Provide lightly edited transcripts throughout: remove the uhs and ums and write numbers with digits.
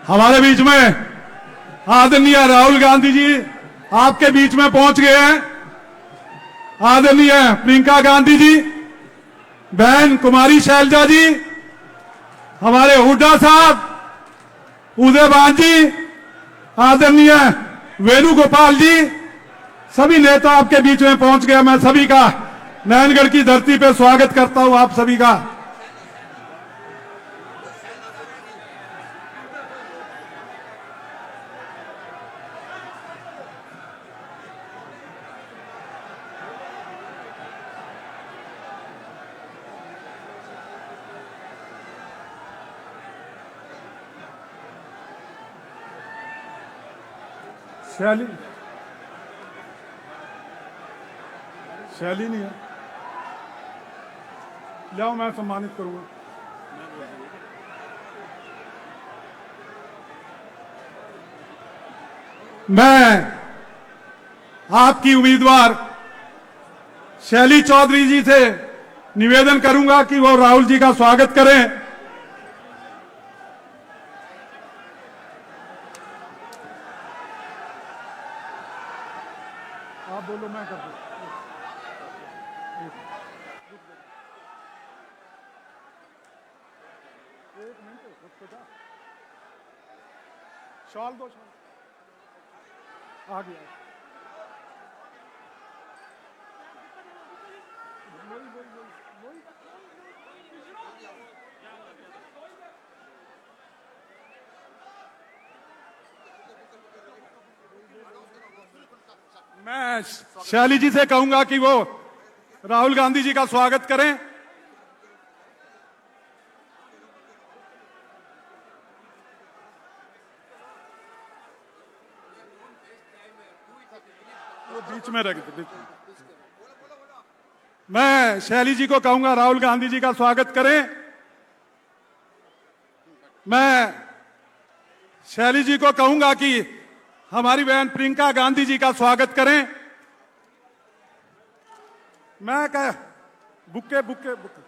हमारे बीच में आदरणीय राहुल गांधी जी आपके बीच में पहुंच गए हैं। आदरणीय प्रियंका गांधी जी, बहन कुमारी शैलजा जी, हमारे हुड्डा साहब, उदयभान जी, आदरणीय वेणुगोपाल जी, सभी नेता आपके बीच में पहुंच गए। मैं सभी का नयनगढ़ की धरती पर स्वागत करता हूं, आप सभी का। शैली नहीं है, लाओ मैं सम्मानित करूंगा। मैं आपकी उम्मीदवार शैली चौधरी जी से निवेदन करूंगा कि वो राहुल जी का स्वागत करें। आप बोलो, मैं कर दूं। एक मिनट, शॉल दो, आ गया। मैं शैली जी से कहूंगा कि वो राहुल गांधी जी का स्वागत करें। वो बीच में रख दे। मैं शैली जी को कहूंगा राहुल गांधी जी का स्वागत करें। मैं शैली जी को कहूंगा कि हमारी बहन प्रियंका गांधी जी का स्वागत करें। मैं बुक्के बुक्के बुक्के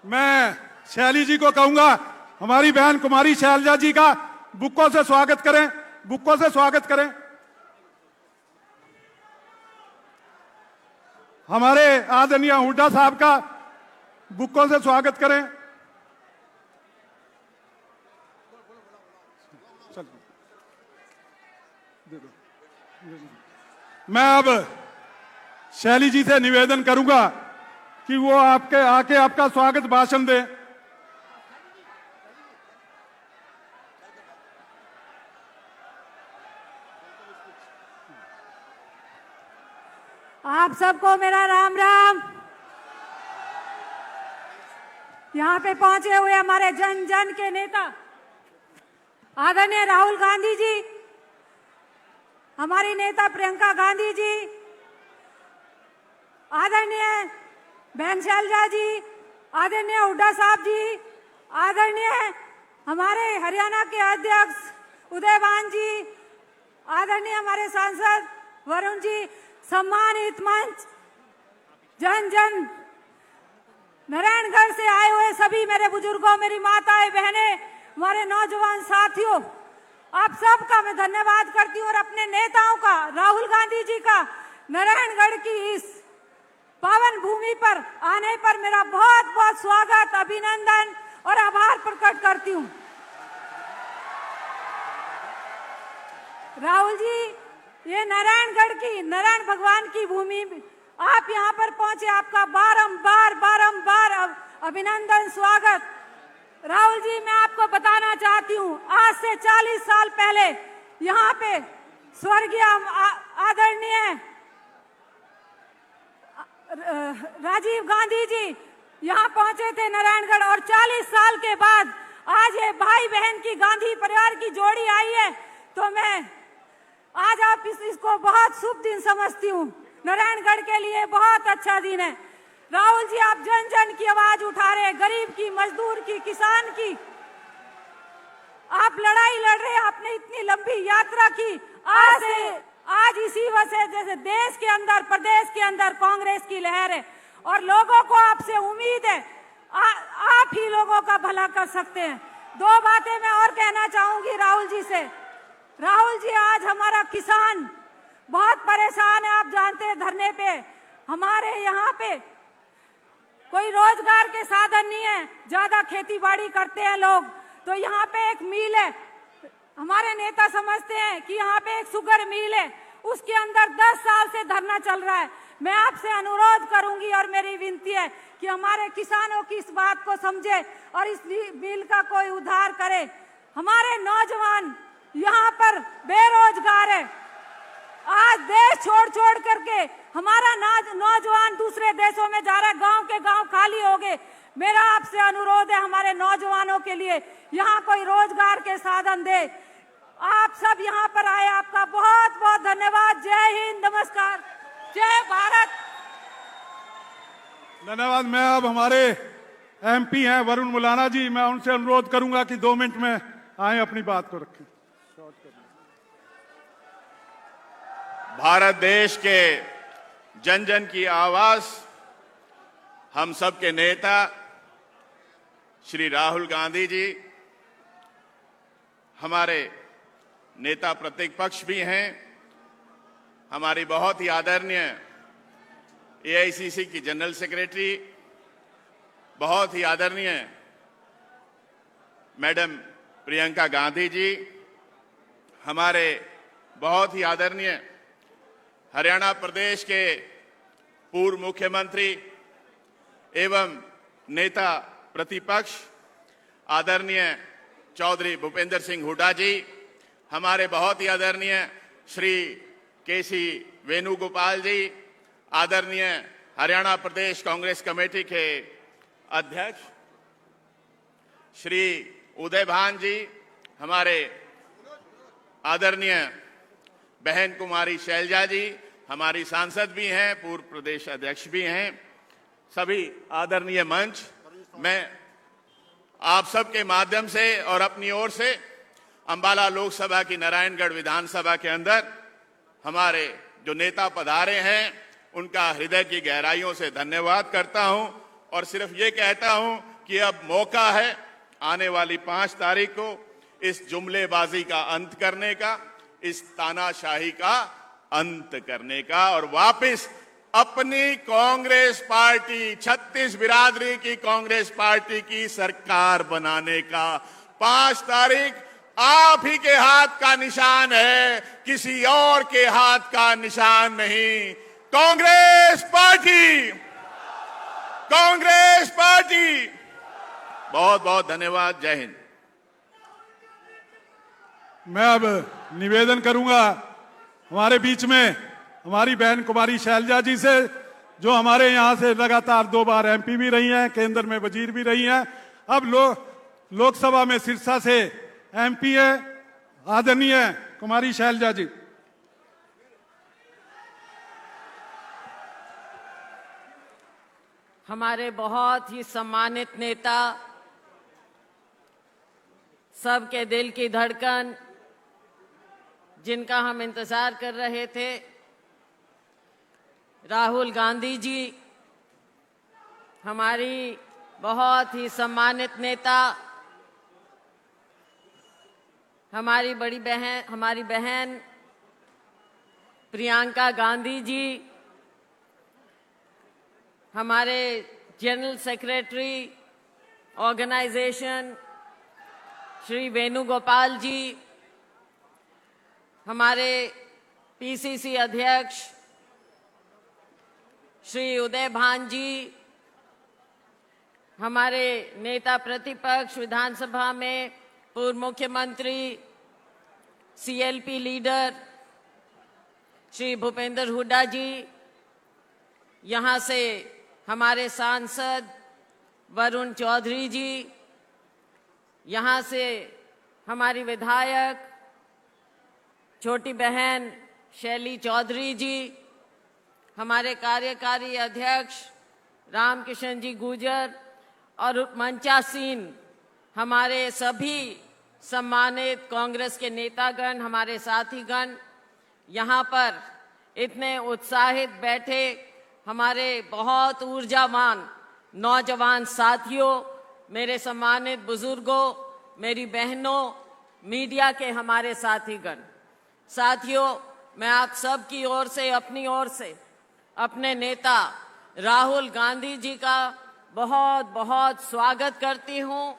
मैं शैली जी को कहूंगा हमारी बहन कुमारी शैलजा जी का बुक्कों से स्वागत करें, बुक्कों से स्वागत करें। हमारे आदरणीय हुड्डा साहब का बुक्कों से स्वागत करें। मैं अब शैली जी से निवेदन करूंगा कि वो आपके आके आपका स्वागत भाषण दे। आप सबको मेरा राम राम। यहाँ पे पहुंचे हुए हमारे जन जन के नेता आदरणीय राहुल गांधी जी, हमारी नेता प्रियंका गांधी जी, आदरणीय बहन शैलजा जी, आदरणीय हुड्डा साहब जी, आदरणीय हमारे हरियाणा के अध्यक्ष उदयभान जी, आदरणीय हमारे सांसद वरुण जी, सम्मानित मंच, जन जन नारायणगढ़ से आए हुए सभी मेरे बुजुर्गों, मेरी माताएं, बहनें, हमारे नौजवान साथियों, आप सबका मैं धन्यवाद करती हूँ और अपने नेताओं का, राहुल गांधी जी का नारायणगढ़ की इस पावन भूमि पर आने पर मेरा बहुत बहुत स्वागत, अभिनंदन और आभार प्रकट करती हूँ। राहुल जी, ये नारायणगढ़ की, नारायण भगवान की भूमि, आप यहाँ पर पहुंचे, आपका बारंबार बारंबार अभिनंदन, स्वागत। राहुल जी, मैं आपको बताना चाहती हूँ, आज से 40 साल पहले यहाँ पे स्वर्गीय आदरणीय राजीव गांधी जी यहाँ पहुंचे थे नारायणगढ़, और 40 साल के बाद आज ये भाई बहन की गांधी परिवार की जोड़ी आई है, तो मैं आज आप इसको बहुत शुभ दिन समझती हूँ। नारायणगढ़ के लिए बहुत अच्छा दिन है। राहुल जी, आप जन जन की आवाज उठा रहे हैं, गरीब की, मजदूर की, किसान की। आप लड़ाई लड़ रहे हैं, आपने इतनी लंबी यात्रा की। आज इसी वजह जैसे देश के अंदर, प्रदेश के अंदर कांग्रेस की लहर है और लोगों को आपसे उम्मीद है, आप ही लोगों का भला कर सकते हैं। दो बातें मैं और कहना चाहूंगी राहुल जी से। राहुल जी, आज हमारा किसान बहुत परेशान है। आप जानते हैं, धरने पे हमारे यहाँ पे कोई रोजगार के साधन नहीं है, ज्यादा खेती बाड़ी करते हैं लोग। तो यहाँ पे एक मिल है, हमारे नेता समझते हैं कि यहाँ पे एक शुगर मिल है, उसके अंदर 10 साल से धरना चल रहा है। मैं आपसे अनुरोध करूंगी और मेरी विनती है कि हमारे किसानों की इस बात को समझे और इस मिल का कोई उद्धार करे। हमारे नौजवान यहाँ पर बेरोजगार है। आज देश छोड़ छोड़ करके हमारा नौजवान दूसरे देशों में जा रहा है, गांव के गांव खाली हो गए। मेरा आपसे अनुरोध है, हमारे नौजवानों के लिए यहाँ कोई रोजगार के साधन दे। आप सब यहाँ पर आए, आपका बहुत बहुत धन्यवाद। जय हिंद, नमस्कार, जय भारत। धन्यवाद। मैं अब हमारे एमपी हैं वरुण मुलाना जी, मैं उनसे अनुरोध करूंगा कि 2 मिनट में आए, अपनी बात को रखें। भारत देश के जन जन की आवाज, हम सब के नेता श्री राहुल गांधी जी, हमारे नेता प्रतिपक्ष भी हैं, हमारी बहुत ही आदरणीय एआईसीसी की जनरल सेक्रेटरी, बहुत ही आदरणीय मैडम प्रियंका गांधी जी, हमारे बहुत ही आदरणीय हरियाणा प्रदेश के पूर्व मुख्यमंत्री एवं नेता प्रतिपक्ष आदरणीय चौधरी भूपेंद्र सिंह हुड्डा जी, हमारे बहुत ही आदरणीय श्री केसी वेणुगोपाल जी, आदरणीय हरियाणा प्रदेश कांग्रेस कमेटी के अध्यक्ष श्री उदय भान जी, हमारे आदरणीय बहन कुमारी शैलजा जी, हमारी सांसद भी हैं, पूर्व प्रदेश अध्यक्ष भी हैं, सभी आदरणीय मंच, मैं आप सबके माध्यम से और अपनी ओर से अंबाला लोकसभा की नारायणगढ़ विधानसभा के अंदर हमारे जो नेता पधारे हैं उनका हृदय की गहराइयों से धन्यवाद करता हूं और सिर्फ ये कहता हूं कि अब मौका है आने वाली 5 तारीख को इस जुमलेबाजी का अंत करने का, इस तानाशाही का अंत करने का और वापस अपनी कांग्रेस पार्टी, 36 बिरादरी की कांग्रेस पार्टी की सरकार बनाने का। 5 तारीख आप ही के हाथ का निशान है, किसी और के हाथ का निशान नहीं। Congress party, Congress party. बहुत बहुत धन्यवाद। जय हिंद। मैं अब निवेदन करूंगा हमारे बीच में हमारी बहन कुमारी शैलजा जी से, जो हमारे यहां से लगातार 2 बार एमपी भी रही हैं, केंद्र में वजीर भी रही हैं, अब लोकसभा में सिरसा से एमपी है, आदरणीय कुमारी शैलजा जी। हमारे बहुत ही सम्मानित नेता, सबके दिल की धड़कन, जिनका हम इंतजार कर रहे थे, राहुल गांधी जी, हमारी बहुत ही सम्मानित नेता, हमारी बहन प्रियंका गांधी जी, हमारे general secretary organization Shri Venugopal ji, हमारे पीसीसी अध्यक्ष श्री उदय भान जी, हमारे नेता प्रतिपक्ष विधानसभा में पूर्व मुख्यमंत्री सीएलपी लीडर श्री भूपेंद्र हुड्डा जी, यहाँ से हमारे सांसद वरुण चौधरी जी, यहाँ से हमारी विधायक छोटी बहन शैली चौधरी जी, हमारे कार्यकारी अध्यक्ष रामकिशन जी गुर्जर और मंचासीन हमारे सभी सम्मानित कांग्रेस के नेतागण, हमारे साथीगण, यहाँ पर इतने उत्साहित बैठे हमारे बहुत ऊर्जावान नौजवान साथियों, मेरे सम्मानित बुजुर्गों, मेरी बहनों, मीडिया के हमारे साथीगण, साथियों, मैं आप सब की ओर से, अपनी ओर से, अपने नेता राहुल गांधी जी का बहुत बहुत स्वागत करती हूँ।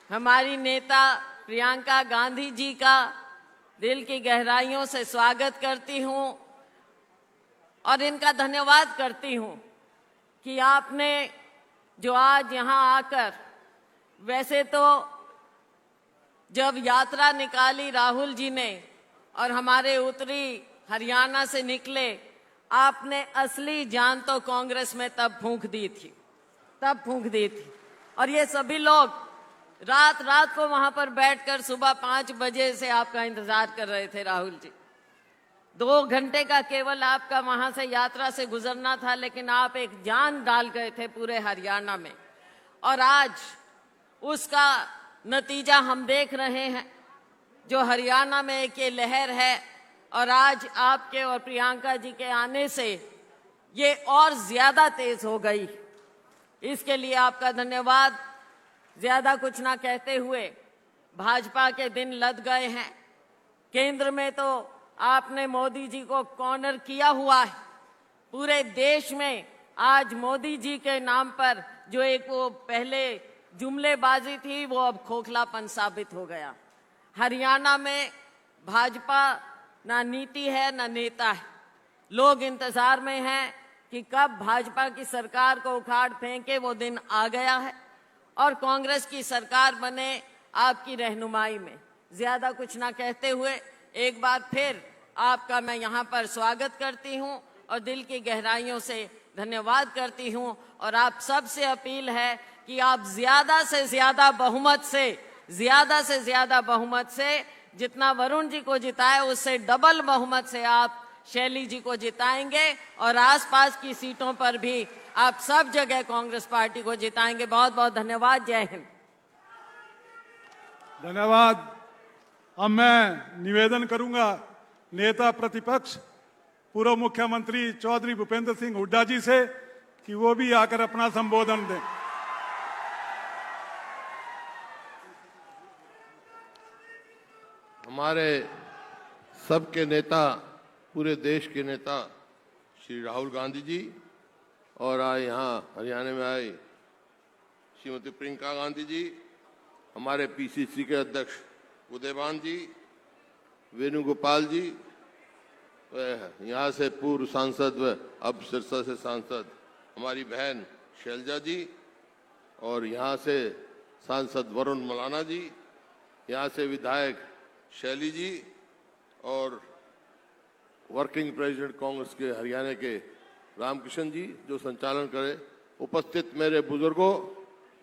हमारी नेता प्रियंका गांधी जी का दिल की गहराइयों से स्वागत करती हूँ और इनका धन्यवाद करती हूँ कि आपने जो आज यहाँ आकर, वैसे तो जब यात्रा निकाली राहुल जी ने और हमारे उत्तरी हरियाणा से निकले, आपने असली जान तो कांग्रेस में तब फूंक दी थी। और ये सभी लोग रात रात को वहां पर बैठकर सुबह 5 बजे से आपका इंतजार कर रहे थे। राहुल जी, 2 घंटे का केवल आपका वहां से यात्रा से गुजरना था, लेकिन आप एक जान डाल गए थे पूरे हरियाणा में। और आज उसका नतीजा हम देख रहे हैं, जो हरियाणा में एक ये लहर है, और आज आपके और प्रियंका जी के आने से ये और ज्यादा तेज हो गई। इसके लिए आपका धन्यवाद। ज्यादा कुछ ना कहते हुए, भाजपा के दिन लद गए हैं। केंद्र में तो आपने मोदी जी को कॉर्नर किया हुआ है। पूरे देश में आज मोदी जी के नाम पर जो एक वो पहले जुमलेबाजी थी, वो अब खोखलापन साबित हो गया। हरियाणा में भाजपा ना नीति है ना नेता है। लोग इंतजार में हैं कि कब भाजपा की सरकार को उखाड़ फेंके, वो दिन आ गया है और कांग्रेस की सरकार बने आपकी रहनुमाई में। ज्यादा कुछ ना कहते हुए एक बार फिर आपका मैं यहाँ पर स्वागत करती हूँ और दिल की गहराइयों से धन्यवाद करती हूँ। और आप सबसे अपील है कि आप ज्यादा से ज्यादा बहुमत से जितना वरुण जी को जिताए, उससे डबल बहुमत से आप शैली जी को जिताएंगे और आसपास की सीटों पर भी आप सब जगह कांग्रेस पार्टी को जिताएंगे। बहुत बहुत धन्यवाद। जय हिंद। धन्यवाद। अब मैं निवेदन करूंगा नेता प्रतिपक्ष पूर्व मुख्यमंत्री चौधरी भूपेंद्र सिंह हुड्डा जी से कि वो भी आकर अपना संबोधन दें। हमारे सबके नेता, पूरे देश के नेता श्री राहुल गांधी जी और आज यहाँ हरियाणा में आए श्रीमती प्रियंका गांधी जी, हमारे पीसीसी के अध्यक्ष उदयभान जी, वेणुगोपाल जी, यहाँ से पूर्व सांसद व अब सिरसा से सांसद हमारी बहन शैलजा जी, और यहाँ से सांसद वरुण मलाना जी, यहाँ से विधायक शैली जी और वर्किंग प्रेसिडेंट कांग्रेस के हरियाणा के रामकिशन जी जो संचालन करे, उपस्थित मेरे बुजुर्गों,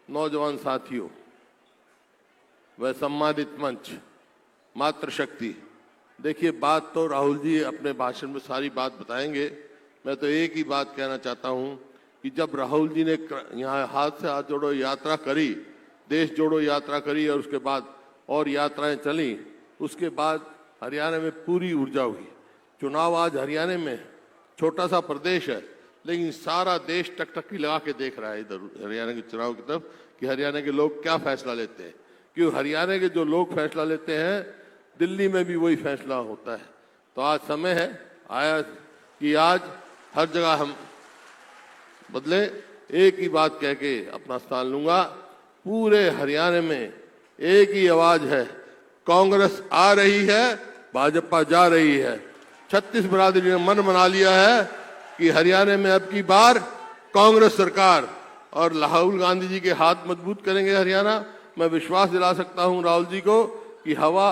नौजवान साथियों व सम्मानित मंच, मातृशक्ति। देखिए, बात तो राहुल जी अपने भाषण में सारी बात बताएंगे। मैं तो एक ही बात कहना चाहता हूं कि जब राहुल जी ने यहाँ हाथ से हाथ जोड़ो यात्रा करी, देश जोड़ो यात्रा करी और उसके बाद और यात्राएं चली, उसके बाद हरियाणा में पूरी ऊर्जा हुई। चुनाव आज हरियाणा में छोटा सा प्रदेश है, लेकिन सारा देश टकटकी लगा के देख रहा है इधर हरियाणा के चुनाव की तरफ कि हरियाणा के लोग क्या फैसला लेते हैं। क्यों हरियाणा के जो लोग फैसला लेते हैं, दिल्ली में भी वही फैसला होता है। तो आज समय है आया कि आज हर जगह हम बदले। एक ही बात कह के अपना स्थान लूंगा, पूरे हरियाणा में एक ही आवाज है, कांग्रेस आ रही है, भाजपा जा रही है। 36 बिरादरी ने मन बना लिया है कि हरियाणा में अब की बार कांग्रेस सरकार, और राहुल गांधी जी के हाथ मजबूत करेंगे हरियाणा। मैं विश्वास दिला सकता हूं राहुल जी को कि हवा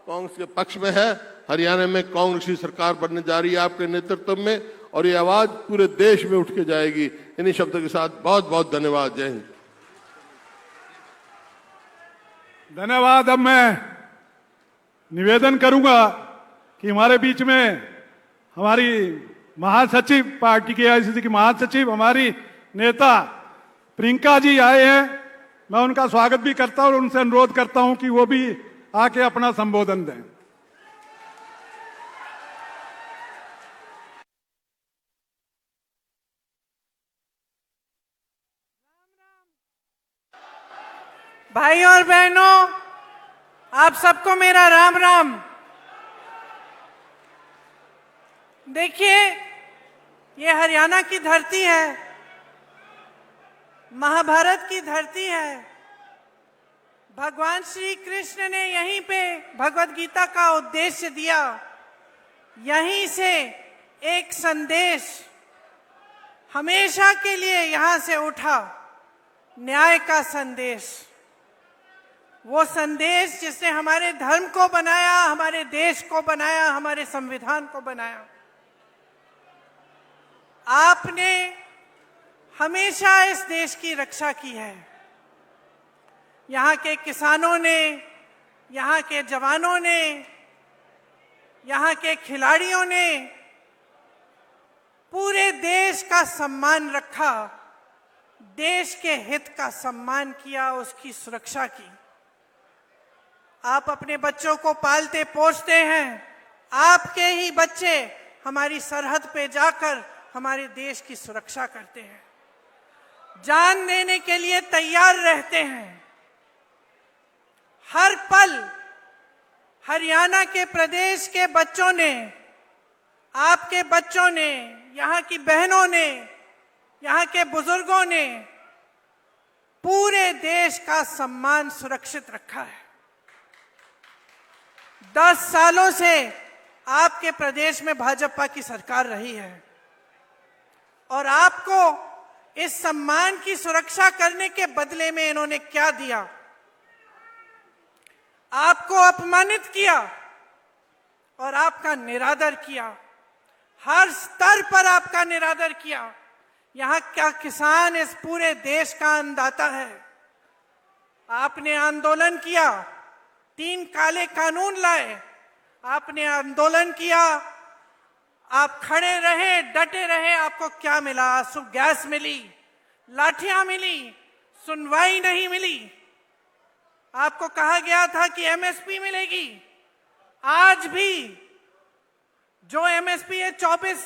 कांग्रेस के पक्ष में है। हरियाणा में कांग्रेस की सरकार बनने जा रही है आपके नेतृत्व में, और ये आवाज पूरे देश में उठ के जाएगी। इन्हीं शब्दों के साथ बहुत बहुत धन्यवाद। जय हिंद। धन्यवाद। अब मैं निवेदन करूंगा कि हमारे बीच में हमारी महासचिव, पार्टी के एआईसीसी की महासचिव, हमारी नेता प्रियंका जी आए हैं। मैं उनका स्वागत भी करता हूं और उनसे अनुरोध करता हूं कि वो भी आके अपना संबोधन दें। भाई और बहनों, आप सबको मेरा राम राम। देखिए, ये हरियाणा की धरती है, महाभारत की धरती है। भगवान श्री कृष्ण ने यहीं पे भगवत गीता का उद्देश्य दिया। यहीं से एक संदेश हमेशा के लिए यहां से उठा, न्याय का संदेश। वो संदेश जिसने हमारे धर्म को बनाया, हमारे देश को बनाया, हमारे संविधान को बनाया। आपने हमेशा इस देश की रक्षा की है। यहाँ के किसानों ने, यहाँ के जवानों ने, यहाँ के खिलाड़ियों ने पूरे देश का सम्मान रखा, देश के हित का सम्मान किया, उसकी सुरक्षा की। आप अपने बच्चों को पालते पोसते हैं, आपके ही बच्चे हमारी सरहद पे जाकर हमारे देश की सुरक्षा करते हैं, जान देने के लिए तैयार रहते हैं। हर पल हरियाणा के प्रदेश के बच्चों ने, आपके बच्चों ने, यहाँ की बहनों ने, यहाँ के बुजुर्गों ने पूरे देश का सम्मान सुरक्षित रखा है। 10 सालों से आपके प्रदेश में भाजपा की सरकार रही है और आपको इस सम्मान की सुरक्षा करने के बदले में इन्होंने क्या दिया? आपको अपमानित किया और आपका निरादर किया। हर स्तर पर आपका निरादर किया। यहाँ क्या किसान इस पूरे देश का अन्नदाता है। आपने आंदोलन किया, 3 काले कानून लाए, आपने आंदोलन किया, आप खड़े रहे, डटे रहे। आपको क्या मिला? आंसू गैस मिली, लाठियां मिली, सुनवाई नहीं मिली। आपको कहा गया था कि एमएसपी मिलेगी। आज भी जो एमएसपी है 24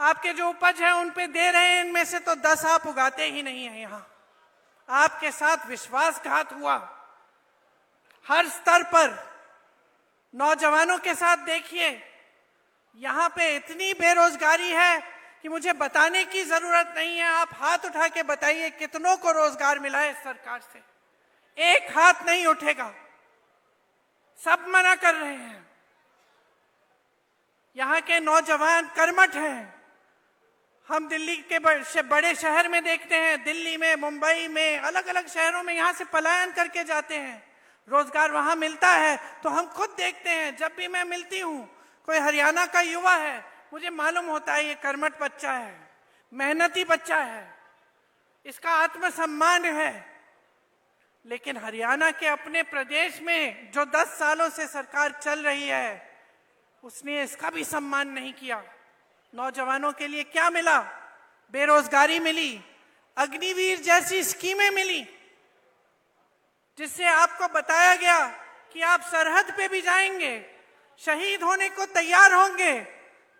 आपके जो उपज है उन पे दे रहे हैं, इनमें से तो 10 आप उगाते ही नहीं है। यहां आपके साथ विश्वासघात हुआ। हर स्तर पर नौजवानों के साथ देखिए, यहाँ पे इतनी बेरोजगारी है कि मुझे बताने की जरूरत नहीं है। आप हाथ उठा के बताइए कितनों को रोजगार मिला है इस सरकार से। एक हाथ नहीं उठेगा, सब मना कर रहे हैं। यहाँ के नौजवान कर्मठ हैं। हम दिल्ली के बड़े शहर में देखते हैं, दिल्ली में, मुंबई में, अलग अलग शहरों में यहाँ से पलायन करके जाते हैं। रोजगार वहां मिलता है तो हम खुद देखते हैं। जब भी मैं मिलती हूं, कोई हरियाणा का युवा है, मुझे मालूम होता है ये कर्मठ बच्चा है, मेहनती बच्चा है, इसका आत्मसम्मान है। लेकिन हरियाणा के अपने प्रदेश में जो 10 सालों से सरकार चल रही है, उसने इसका भी सम्मान नहीं किया। नौजवानों के लिए क्या मिला? बेरोजगारी मिली, अग्निवीर जैसी स्कीमें मिली, जिससे आपको बताया गया कि आप सरहद पे भी जाएंगे, शहीद होने को तैयार होंगे,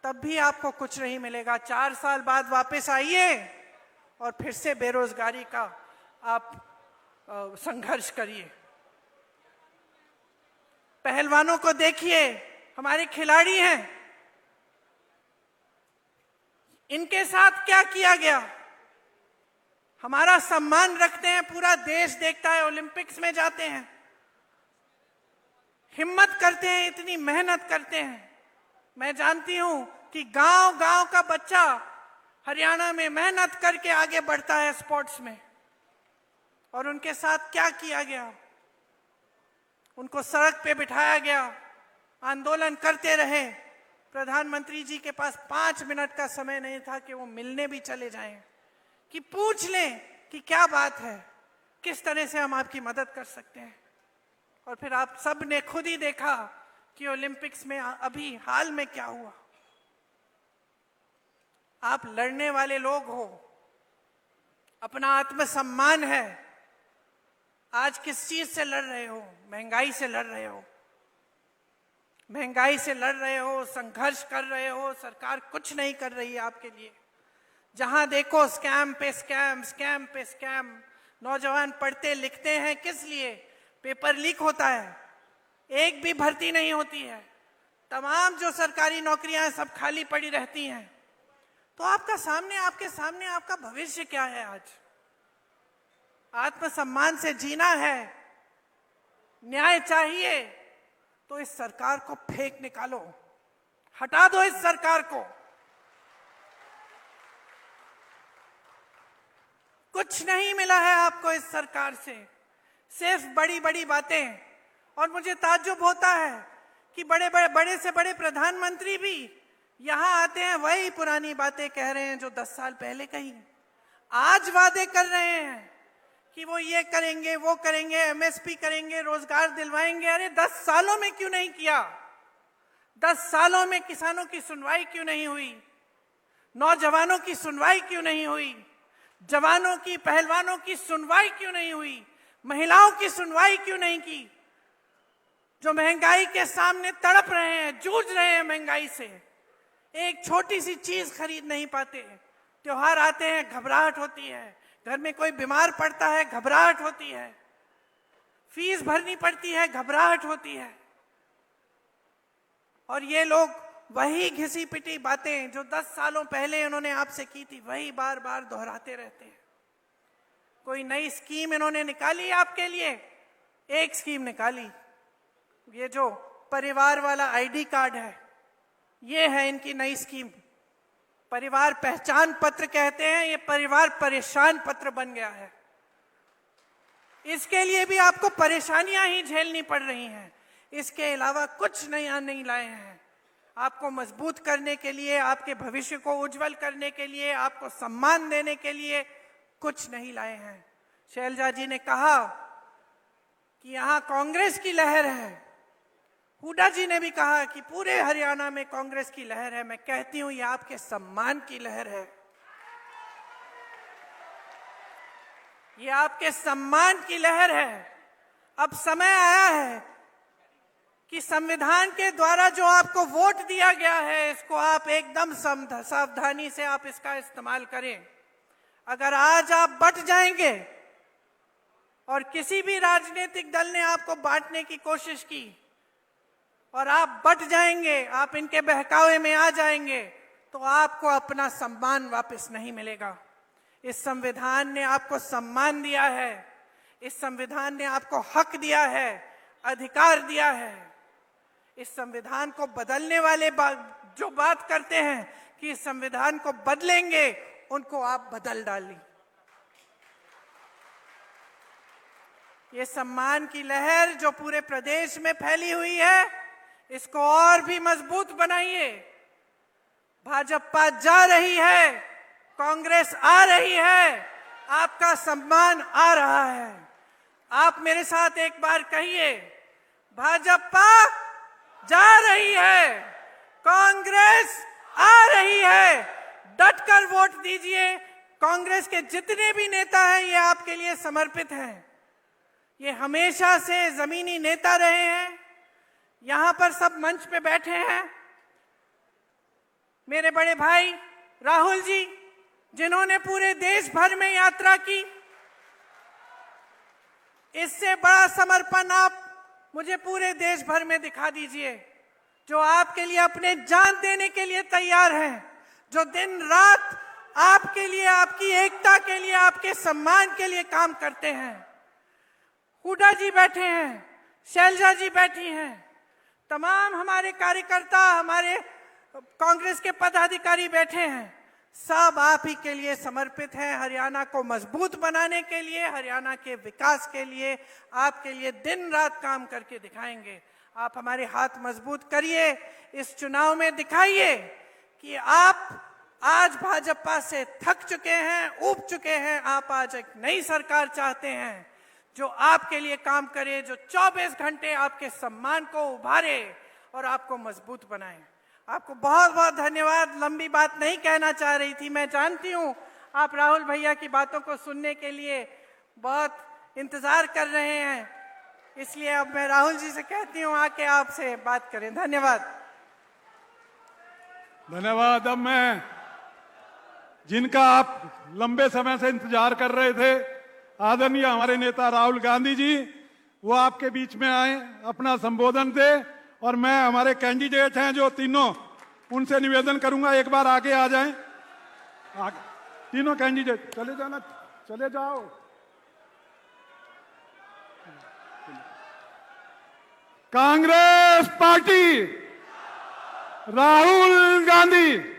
तब भी आपको कुछ नहीं मिलेगा। 4 साल बाद वापस आइए और फिर से बेरोजगारी का आप संघर्ष करिए। पहलवानों को देखिए, हमारे खिलाड़ी हैं, इनके साथ क्या किया गया? हमारा सम्मान रखते हैं, पूरा देश देखता है, ओलंपिक्स में जाते हैं, हिम्मत करते हैं, इतनी मेहनत करते हैं। मैं जानती हूं कि गांव-गांव का बच्चा हरियाणा में मेहनत करके आगे बढ़ता है स्पोर्ट्स में। और उनके साथ क्या किया गया? उनको सड़क पे बिठाया गया, आंदोलन करते रहे। प्रधानमंत्री जी के पास 5 मिनट का समय नहीं था कि वो मिलने भी चले जाएं, कि पूछ लें कि क्या बात है, किस तरह से हम आपकी मदद कर सकते हैं। और फिर आप सब ने खुद ही देखा कि ओलंपिक्स में अभी हाल में क्या हुआ। आप लड़ने वाले लोग हो, अपना आत्मसम्मान है। आज किस चीज से लड़ रहे हो? महंगाई से लड़ रहे हो, महंगाई से लड़ रहे हो, संघर्ष कर रहे हो। सरकार कुछ नहीं कर रही है आपके लिए। जहां देखो स्कैम पे स्कैम, स्कैम पे स्कैम। नौजवान पढ़ते लिखते हैं किस लिए? पेपर लीक होता है, एक भी भर्ती नहीं होती है, तमाम जो सरकारी नौकरियां हैं सब खाली पड़ी रहती हैं। तो आपके सामने आपका भविष्य क्या है? आज आत्मसम्मान से जीना है, न्याय चाहिए, तो इस सरकार को फेंक निकालो, हटा दो इस सरकार को। कुछ नहीं मिला है आपको इस सरकार से, सिर्फ बड़ी बड़ी बातें। और मुझे ताज्जुब होता है कि बड़े से बड़े प्रधानमंत्री भी यहां आते हैं, वही पुरानी बातें कह रहे हैं जो 10 साल पहले कही। आज वादे कर रहे हैं कि वो ये करेंगे, वो करेंगे, एमएसपी करेंगे, रोजगार दिलवाएंगे। अरे 10 सालों में क्यों नहीं किया? 10 सालों में किसानों की सुनवाई क्यों नहीं हुई? नौजवानों की सुनवाई क्यों नहीं हुई? जवानों की, पहलवानों की सुनवाई क्यों नहीं हुई? महिलाओं की सुनवाई क्यों नहीं की? जो महंगाई के सामने तड़प रहे हैं, जूझ रहे हैं महंगाई से, एक छोटी सी चीज खरीद नहीं पाते। त्योहार आते हैं, घबराहट होती है, घर में कोई बीमार पड़ता है, घबराहट होती है, फीस भरनी पड़ती है, घबराहट होती है। और ये लोग वही घिसी पिटी बातें जो 10 सालों पहले इन्होंने आपसे की थी, वही बार बार दोहराते रहते हैं। कोई नई स्कीम इन्होंने निकाली आपके लिए? एक स्कीम निकाली, ये जो परिवार वाला आईडी कार्ड है, ये है इनकी नई स्कीम। परिवार पहचान पत्र कहते हैं, ये परिवार परेशान पत्र बन गया है। इसके लिए भी आपको परेशानियां ही झेलनी पड़ रही हैं, इसके अलावा कुछ नया नहीं लाए हैं। आपको मजबूत करने के लिए, आपके भविष्य को उज्जवल करने के लिए, आपको सम्मान देने के लिए कुछ नहीं लाए हैं। शैलजा जी ने कहा कि यहां कांग्रेस की लहर है, हुड्डा जी ने भी कहा कि पूरे हरियाणा में कांग्रेस की लहर है। मैं कहती हूं ये आपके सम्मान की लहर है, ये आपके सम्मान की लहर है। अब समय आया है कि संविधान के द्वारा जो आपको वोट दिया गया है, इसको आप एकदम सावधानी से आप इसका इस्तेमाल करें। अगर आज आप बट जाएंगे और किसी भी राजनीतिक दल ने आपको बांटने की कोशिश की और आप बट जाएंगे, आप इनके बहकावे में आ जाएंगे, तो आपको अपना सम्मान वापस नहीं मिलेगा। इस संविधान ने आपको सम्मान दिया है, इस संविधान ने आपको हक दिया है, अधिकार दिया है। इस संविधान को बदलने वाले जो बात करते हैं कि इस संविधान को बदलेंगे, उनको आप बदल डालिए। ये सम्मान की लहर जो पूरे प्रदेश में फैली हुई है, इसको और भी मजबूत बनाइए। भाजपा जा रही है, कांग्रेस आ रही है, आपका सम्मान आ रहा है। आप मेरे साथ एक बार कहिए, भाजपा जा रही है, कांग्रेस आ रही है। डटकर वोट दीजिए। कांग्रेस के जितने भी नेता हैं ये आपके लिए समर्पित हैं, ये हमेशा से जमीनी नेता रहे हैं। यहां पर सब मंच पे बैठे हैं मेरे बड़े भाई राहुल जी, जिन्होंने पूरे देश भर में यात्रा की। इससे बड़ा समर्पण आप मुझे पूरे देश भर में दिखा दीजिए, जो आपके लिए अपने जान देने के लिए तैयार हैं, जो दिन रात आपके लिए, आपकी एकता के लिए, आपके सम्मान के लिए काम करते हैं। हुड्डा जी बैठे हैं, शैलजा जी बैठी हैं, तमाम हमारे कार्यकर्ता, हमारे कांग्रेस के पदाधिकारी बैठे हैं, सब आप ही के लिए समर्पित हैं। हरियाणा को मजबूत बनाने के लिए, हरियाणा के विकास के लिए, आपके लिए दिन रात काम करके दिखाएंगे। आप हमारे हाथ मजबूत करिए, इस चुनाव में दिखाइए कि आप आज भाजपा से थक चुके हैं, ऊब चुके हैं। आप आज एक नई सरकार चाहते हैं जो आपके लिए काम करे, जो 24 घंटे आपके सम्मान को उभारे और आपको मजबूत बनाए। आपको बहुत बहुत धन्यवाद। लंबी बात नहीं कहना चाह रही थी, मैं जानती हूँ आप राहुल भैया की बातों को सुनने के लिए बहुत इंतजार कर रहे हैं, इसलिए अब मैं राहुल जी से कहती हूँ आके आपसे बात करें। धन्यवाद। धन्यवाद। अब मैं जिनका आप लंबे समय से इंतजार कर रहे थे, आदरणीय हमारे नेता राहुल गांधी जी, वो आपके बीच में आए, अपना संबोधन दे। और मैं हमारे कैंडिडेट हैं जो तीनों, उनसे निवेदन करूंगा एक बार आगे आ जाएं। तीनों कैंडिडेट चले जाना, चले जाओ। कांग्रेस पार्टी, राहुल गांधी।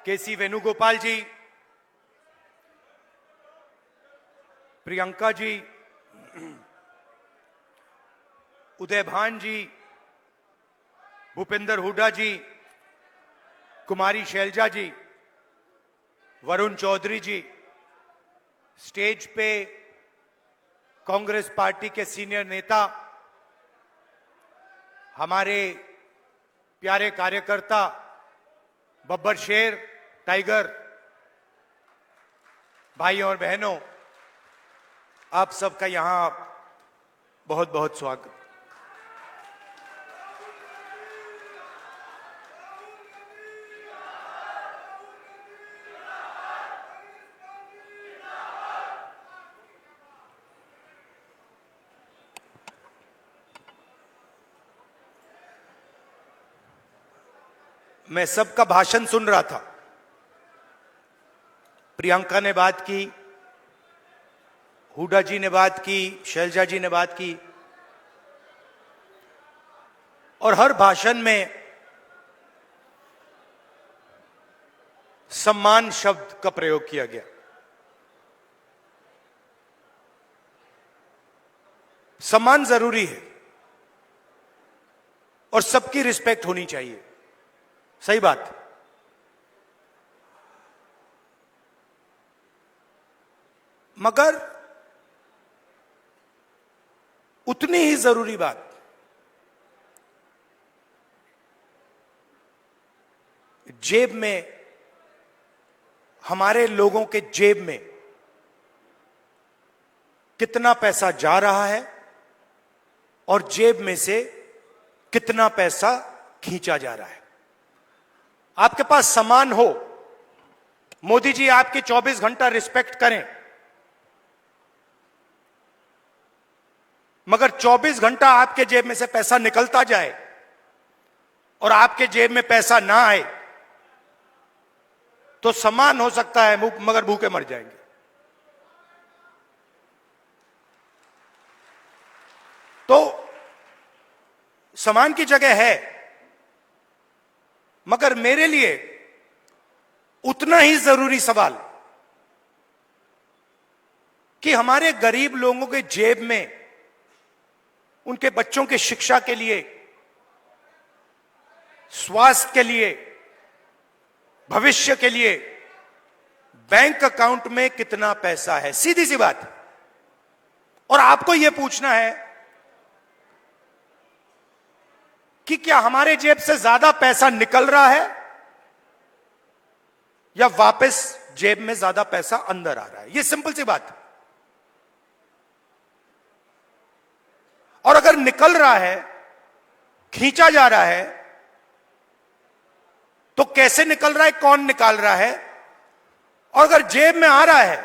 केसी वेणुगोपाल जी, प्रियंका जी, उदय भान जी, भूपेंद्र हुड्डा जी, कुमारी शैलजा जी, वरुण चौधरी जी, स्टेज पे कांग्रेस पार्टी के सीनियर नेता, हमारे प्यारे कार्यकर्ता बब्बर शेर, टाइगर, भाइयों और बहनों, आप सबका यहां बहुत बहुत स्वागत। मैं सबका भाषण सुन रहा था। प्रियंका ने बात की, हुड्डा जी ने बात की, शैलजा जी ने बात की, और हर भाषण में सम्मान शब्द का प्रयोग किया गया। सम्मान जरूरी है और सबकी रिस्पेक्ट होनी चाहिए, सही बात। मगर उतनी ही जरूरी बात जेब में, हमारे लोगों के जेब में कितना पैसा जा रहा है और जेब में से कितना पैसा खींचा जा रहा है। आपके पास सामान हो, मोदी जी आपकी 24 घंटा रिस्पेक्ट करें, मगर 24 घंटा आपके जेब में से पैसा निकलता जाए और आपके जेब में पैसा ना आए तो सामान हो सकता है मगर भूखे मर जाएंगे। तो सामान की जगह है, मगर मेरे लिए उतना ही जरूरी सवाल कि हमारे गरीब लोगों के जेब में उनके बच्चों की शिक्षा के लिए, स्वास्थ्य के लिए, भविष्य के लिए बैंक अकाउंट में कितना पैसा है। सीधी सी बात। और आपको यह पूछना है कि क्या हमारे जेब से ज्यादा पैसा निकल रहा है या वापस जेब में ज्यादा पैसा अंदर आ रहा है। यह सिंपल सी बात। और अगर निकल रहा है, खींचा जा रहा है, तो कैसे निकल रहा है, कौन निकाल रहा है, और अगर जेब में आ रहा है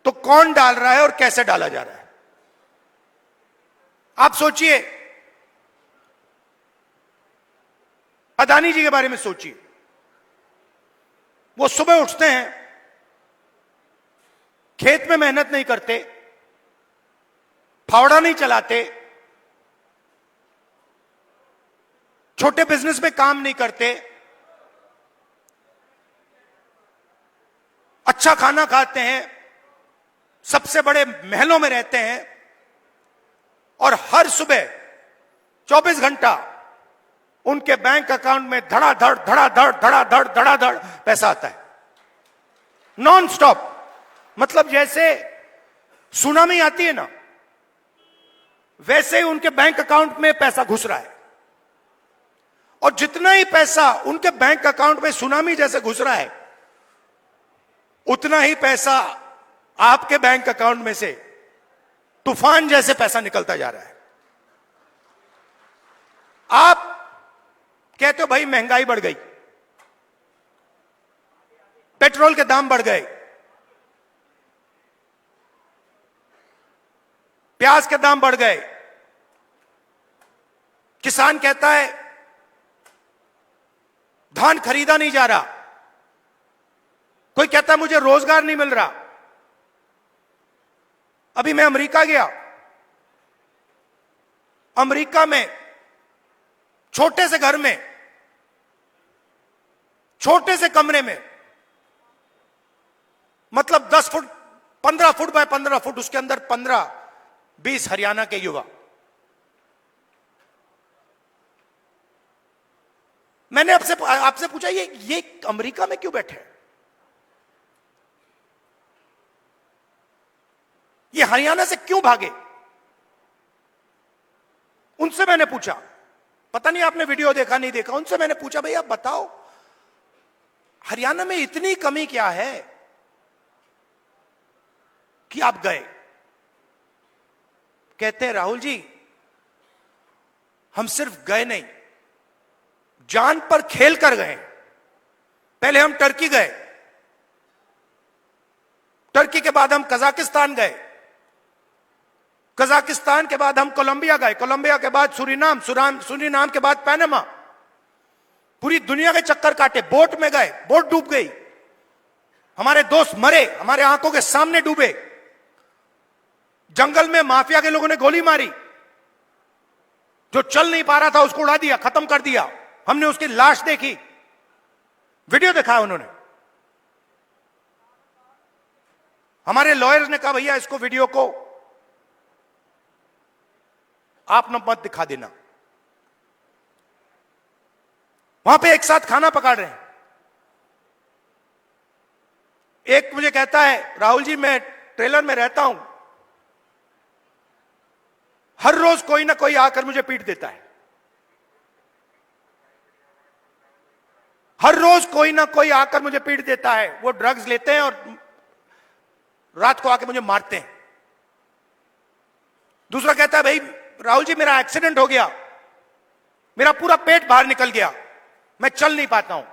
तो कौन डाल रहा है और कैसे डाला जा रहा है। आप सोचिए, अदानी जी के बारे में सोचिए। वो सुबह उठते हैं, खेत में मेहनत नहीं करते, फावड़ा नहीं चलाते, छोटे बिजनेस में काम नहीं करते, अच्छा खाना खाते हैं, सबसे बड़े महलों में रहते हैं और हर सुबह 24 घंटा उनके बैंक अकाउंट में धड़ाधड़ धड़ाधड़ धड़ाधड़ धड़ाधड़ पैसा आता है, नॉन स्टॉप। मतलब जैसे सुनामी आती है ना, वैसे ही उनके बैंक अकाउंट में पैसा घुस रहा है। और जितना ही पैसा उनके बैंक अकाउंट में सुनामी जैसे घुस रहा है, उतना ही पैसा आपके बैंक अकाउंट में से तूफान जैसे पैसा निकलता जा रहा है। आप कहते हो भाई महंगाई बढ़ गई, पेट्रोल के दाम बढ़ गए, प्याज के दाम बढ़ गए। किसान कहता है धान खरीदा नहीं जा रहा, कोई कहता है मुझे रोजगार नहीं मिल रहा। अभी मैं अमेरिका गया, अमेरिका में छोटे से घर में, छोटे से कमरे में, मतलब 10 फुट 15 फुट बाय 15 फुट, उसके अंदर 15-20 हरियाणा के युवा। मैंने आपसे पूछा ये अमेरिका में क्यों बैठे हैं? ये हरियाणा से क्यों भागे? उनसे मैंने पूछा, पता नहीं आपने वीडियो देखा नहीं देखा, उनसे मैंने पूछा भाई आप बताओ हरियाणा में इतनी कमी क्या है कि आप गए? कहते हैं राहुल जी हम सिर्फ गए नहीं, जान पर खेल कर गए। पहले हम टर्की गए, टर्की के बाद हम कजाकिस्तान गए, कजाकिस्तान के बाद हम कोलंबिया गए, कोलंबिया के बाद सूरीनाम, सूरीनाम के बाद पनामा। पूरी दुनिया के चक्कर काटे, बोट में गए, बोट डूब गई, हमारे दोस्त मरे, हमारे आंखों के सामने डूबे। जंगल में माफिया के लोगों ने गोली मारी, जो चल नहीं पा रहा था उसको उड़ा दिया, खत्म कर दिया। हमने उसकी लाश देखी, वीडियो दिखाया उन्होंने। हमारे लॉयर्स ने कहा भैया इसको वीडियो को आप न मत दिखा देना। वहां पे एक साथ खाना पका रहे हैं। एक मुझे कहता है राहुल जी मैं ट्रेलर में रहता हूं, हर रोज कोई ना कोई आकर मुझे पीट देता है, हर रोज कोई ना कोई आकर मुझे पीट देता है। वो ड्रग्स लेते हैं और रात को आके मुझे मारते हैं। दूसरा कहता है भाई राहुल जी मेरा एक्सीडेंट हो गया, मेरा पूरा पेट बाहर निकल गया, मैं चल नहीं पाता हूं।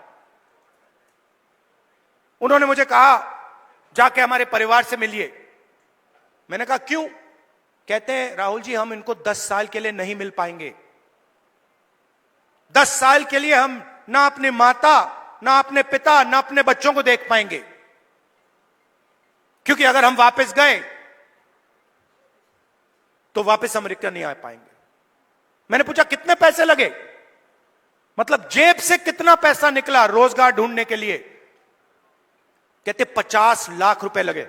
उन्होंने मुझे कहा जाके हमारे परिवार से मिलिए। मैंने कहा क्यों? कहते हैं राहुल जी हम इनको 10 साल के लिए नहीं मिल पाएंगे। 10 साल के लिए हम ना अपने माता, ना अपने पिता, ना अपने बच्चों को देख पाएंगे, क्योंकि अगर हम वापस गए तो वापस अमेरिका नहीं आ पाएंगे। मैंने पूछा कितने पैसे लगे, मतलब जेब से कितना पैसा निकला रोजगार ढूंढने के लिए? कहते 50 लाख रुपए लगे।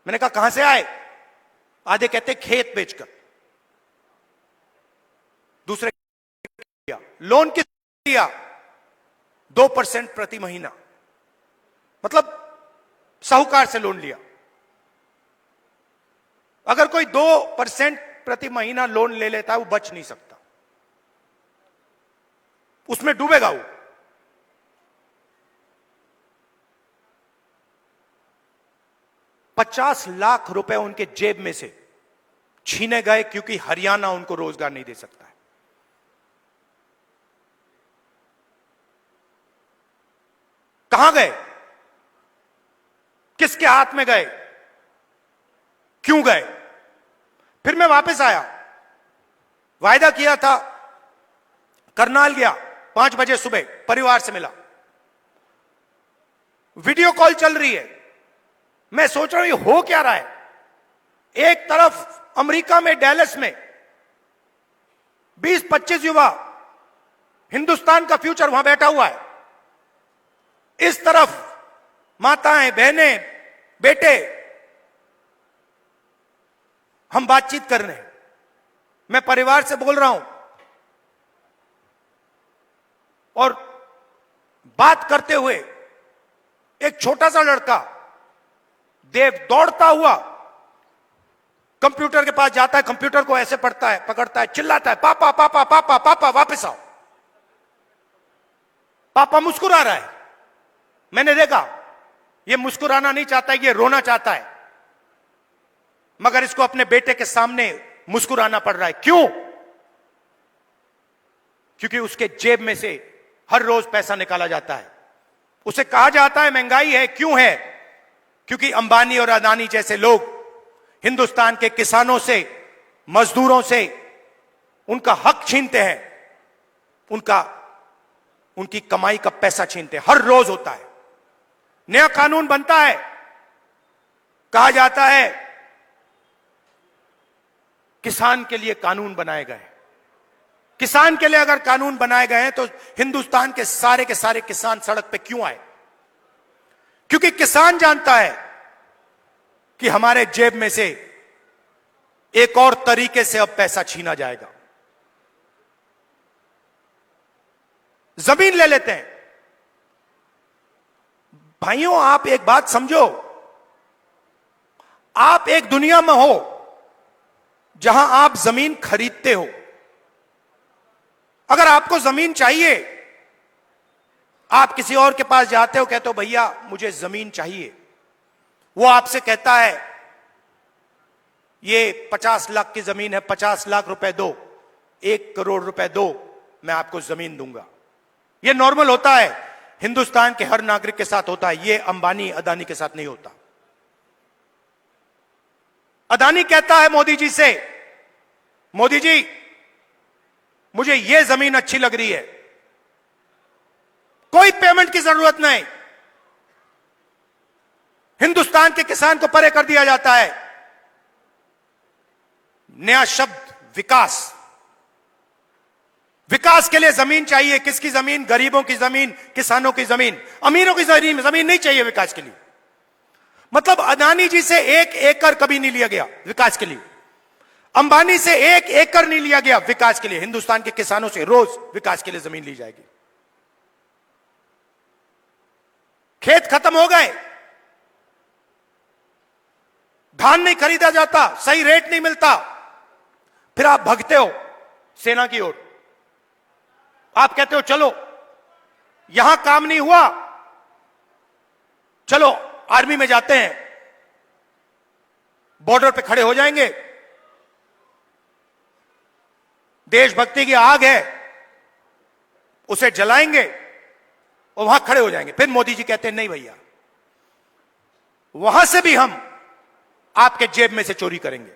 मैंने कहा कहां से आए? आधे कहते खेत बेचकर, दूसरे किया लोन किस दिया 2% प्रति महीना, मतलब साहूकार से लोन लिया। अगर कोई 2% प्रति महीना लोन ले लेता है वो बच नहीं सकता, उसमें डूबेगा वो। $50 लाख रुपए उनके जेब में से छीने गए क्योंकि हरियाणा उनको रोजगार नहीं दे सकता है। कहां गए? किसके हाथ में गए? क्यों गए? फिर मैं वापस आया, वायदा किया था, करनाल गया, 5 बजे सुबह परिवार से मिला, वीडियो कॉल चल रही है। मैं सोच रहा हूं ये हो क्या रहा है। एक तरफ अमेरिका में डैलस में 20-25 युवा, हिंदुस्तान का फ्यूचर वहां बैठा हुआ है, इस तरफ माताएं, बहनें, बेटे, हम बातचीत कर रहे हैं। मैं परिवार से बोल रहा हूं और बात करते हुए एक छोटा सा लड़का देव दौड़ता हुआ कंप्यूटर के पास जाता है, कंप्यूटर को ऐसे पढ़ता है, पकड़ता है, चिल्लाता है, पापा पापा पापा पापा वापस आओ। पापा मुस्कुरा रहा है। मैंने देखा ये मुस्कुराना नहीं चाहता है, ये रोना चाहता है, मगर इसको अपने बेटे के सामने मुस्कुराना पड़ रहा है। क्यों? क्योंकि उसके जेब में से हर रोज पैसा निकाला जाता है। उसे कहा जाता है महंगाई है। क्यों है? क्योंकि अंबानी और अदानी जैसे लोग हिंदुस्तान के किसानों से, मजदूरों से उनका हक छीनते हैं, उनकी कमाई का पैसा छीनते हैं। हर रोज होता है। नया कानून बनता है, कहा जाता है किसान के लिए कानून बनाए गए। किसान के लिए अगर कानून बनाए गए हैं तो हिंदुस्तान के सारे किसान सड़क पे क्यों आए? क्योंकि किसान जानता है कि हमारे जेब में से एक और तरीके से अब पैसा छीना जाएगा। जमीन ले लेते हैं। भाइयों, आप एक बात समझो, आप एक दुनिया में हो जहां आप जमीन खरीदते हो। अगर आपको जमीन चाहिए, आप किसी और के पास जाते हो, कहते हो भैया मुझे जमीन चाहिए। वो आपसे कहता है ये 50 लाख की जमीन है, 50 लाख रुपए दो, 1 करोड़ रुपए दो, मैं आपको जमीन दूंगा। ये नॉर्मल होता है, हिंदुस्तान के हर नागरिक के साथ होता है। ये अंबानी अदानी के साथ नहीं होता। अदानी कहता है मोदी जी से, मोदी जी मुझे ये जमीन अच्छी लग रही है, कोई पेमेंट की जरूरत नहीं, हिंदुस्तान के किसान को परे कर दिया जाता है। नया शब्द विकास। विकास के लिए जमीन चाहिए। किसकी जमीन? गरीबों की जमीन, किसानों की जमीन। अमीरों की जमीन नहीं चाहिए विकास के लिए। मतलब अदानी जी से 1 एकड़ कभी नहीं लिया गया विकास के लिए। अंबानी से 1 एकड़ नहीं लिया गया विकास के लिए। हिंदुस्तान के किसानों से रोज विकास के लिए जमीन ली जाएगी। खेत खत्म हो गए, धान नहीं खरीदा जाता, सही रेट नहीं मिलता, फिर आप भगते हो सेना की ओर। आप कहते हो चलो यहां काम नहीं हुआ, चलो आर्मी में जाते हैं, बॉर्डर पे खड़े हो जाएंगे, देशभक्ति की आग है उसे जलाएंगे और वहां खड़े हो जाएंगे। फिर मोदी जी कहते हैं नहीं भैया, वहां से भी हम आपके जेब में से चोरी करेंगे।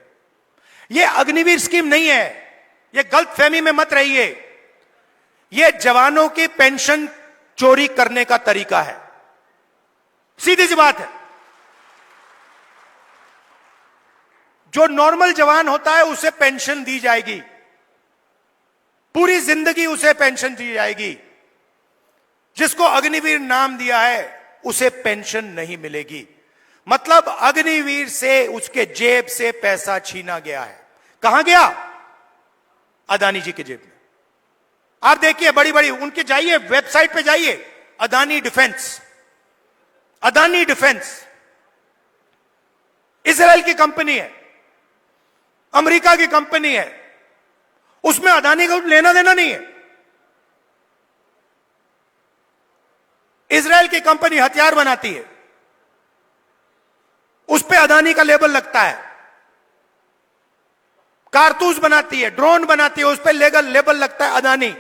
यह अग्निवीर स्कीम नहीं है, यह गलतफहमी में मत रहिए। यह जवानों की पेंशन चोरी करने का तरीका है। सीधी सी बात है। जो नॉर्मल जवान होता है उसे पेंशन दी जाएगी, पूरी जिंदगी उसे पेंशन दी जाएगी। जिसको अग्निवीर नाम दिया है उसे पेंशन नहीं मिलेगी। मतलब अग्निवीर से उसके जेब से पैसा छीना गया है। कहां गया? अदानी जी के जेब में। आप देखिए बड़ी बड़ी उनके, जाइए वेबसाइट पे जाइए, Adani defence. Adani defence Israel की कंपनी है, अमेरिका की कंपनी है, उसमें अदानी को लेना देना नहीं है। इजराइल की कंपनी हथियार बनाती है, उस पे अदानी का लेबल लगता है। कारतूस बनाती है, ड्रोन बनाती है, उस पे लेबल लगता है अदानी।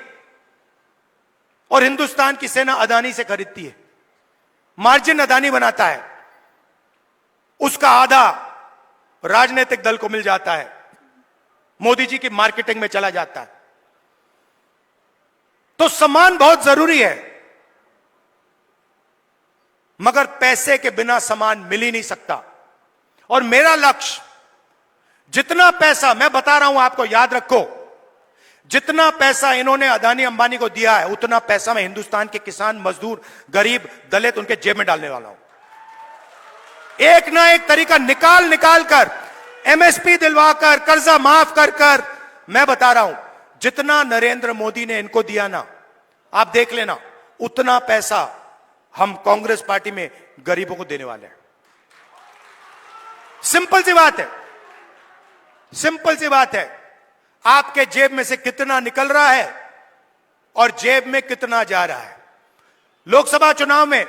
और हिंदुस्तान की सेना अदानी से खरीदती है, मार्जिन अदानी बनाता है, उसका आधा राजनीतिक दल को मिल जाता है, मोदी जी की मार्केटिंग में चला जाता है। तो सम्मान बहुत जरूरी है, मगर पैसे के बिना सम्मान मिल ही नहीं सकता। और मेरा लक्ष्य, जितना पैसा मैं बता रहा हूं आपको, याद रखो, जितना पैसा इन्होंने अदानी अंबानी को दिया है उतना पैसा मैं हिंदुस्तान के किसान, मजदूर, गरीब, दलित उनके जेब में डालने वाला हूं। एक ना एक तरीका निकाल कर, एमएसपी दिलवाकर, कर्जा माफ कर मैं बता रहा हूं, जितना नरेंद्र मोदी ने इनको दिया ना, आप देख लेना, उतना पैसा हम कांग्रेस पार्टी में गरीबों को देने वाले हैं। सिंपल सी बात है, सिंपल सी बात है। आपके जेब में से कितना निकल रहा है और जेब में कितना जा रहा है। लोकसभा चुनाव में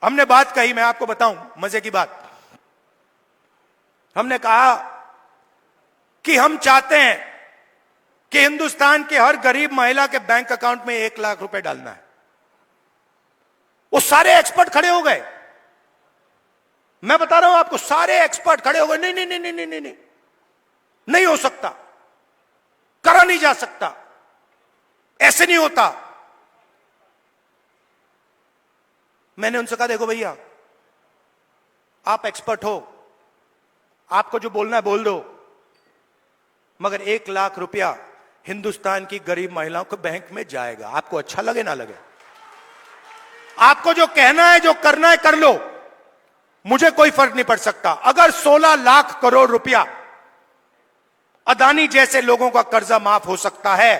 हमने बात कही, मैं आपको बताऊं मजे की बात। हमने कहा कि हम चाहते हैं कि हिंदुस्तान के हर गरीब महिला के बैंक अकाउंट में 1 लाख रुपए डालना है। वो सारे एक्सपर्ट खड़े हो गए, मैं बता रहा हूं आपको, सारे एक्सपर्ट खड़े हो गए, नहीं नहीं नहीं नहीं नहीं नहीं, नहीं हो सकता, करा नहीं जा सकता, ऐसे नहीं होता। मैंने उनसे कहा देखो भैया, आप एक्सपर्ट हो, आपको जो बोलना है बोल दो, मगर 1 लाख रुपया हिंदुस्तान की गरीब महिलाओं के बैंक में जाएगा। आपको अच्छा लगे ना लगे, आपको जो कहना है, जो करना है कर लो, मुझे कोई फर्क नहीं पड़ सकता। अगर 16 लाख करोड़ रुपया अदानी जैसे लोगों का कर्जा माफ हो सकता है,